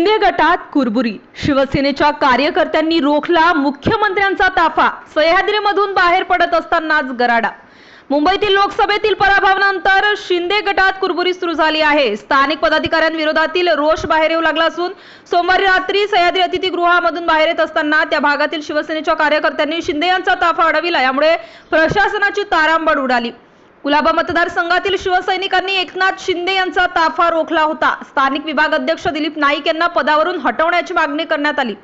शिंदे गटात कुरबुरी, शिवसेनेच्या कार्यकर्त्यांनी रोखला मुख्यमंत्र्यांचा ताफा, सह्याद्रीमधून बाहेर पडत असतानाच गराडा। मुंबईतील लोकसभेतील पराभवानंतर शिंदे गटात कुरबुरी सुरू झाली आहे। स्थानिक पदाधिकाऱ्यांविरोधातील रोष बाहेर येऊ लागला असून सोमवारी रात्री सह्याद्री अतिथीगृहामधून बाहेर येत असताना त्या भागातील शिवसेनेच्या कार्यकर्त्यांनी शिंदे यांचा ताफा अडविला। यामुळे प्रशासनाची तारांबळ उडाली। कुलाबा मतदारसंघातील शिवसैनिकांनी एकनाथ शिंदे यांचा ताफा रोखला होता। स्थानिक विभाग अध्यक्ष दिलीप नाईक यांना पदावरून हटवण्याची मागणी करण्यात आली।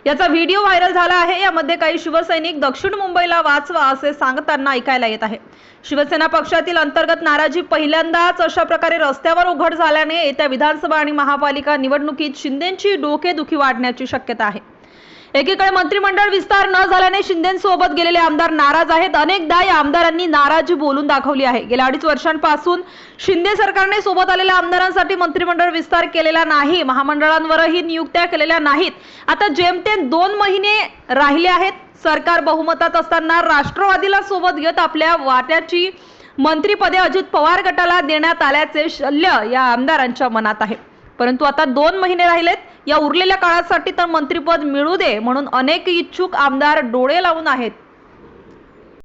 याचा व्हिडिओ व्हायरल झाला आहे। यामध्ये काही शिवसैनिक दक्षिण मुंबईला वाचवा असे सांगताना ऐकायला येत आहे। शिवसेना पक्षातील अंतर्गत नाराजी पहिल्यांदाच अशा प्रकारे रस्त्यावर उघड झाल्याने येत्या विधानसभा आणि महापालिका निवडणुकीत शिंदेंची डोकेदुखी वाढण्याची शक्यता आहे। एकीकडे मंत्रिमंडळ विस्तार न झाल्याने शिंदेंसोबत गेलेले आमदार नाराज आहेत। अनेकदा या आमदारांनी नाराजी बोलून दाखवली आहे। गेल्या 2.5 वर्षांपासून शिंदे सरकारने सोबत आलेल्या आमदारांसाठी मंत्रिमंडळ विस्तार केलेला नाही, महामंडळांवरही नियुक्त्या केलेल्या नाहीत। आता जेमतेम 2 महिने राहिले आहेत। सरकार बहुमतात असताना राष्ट्रवादीला सोबत घेत आपल्या वाट्याची मंत्रिपदे अजित पवार गटाला देण्यात आल्याचे शल्य या आमदारांच्या मनात आहे। परंतु आता 2 महिने राहिलेत। या उरलेल्या काळासाठी तर मंत्रिपद मिळू दे म्हणून अनेक इच्छुक आमदार डोळे लावून आहेत।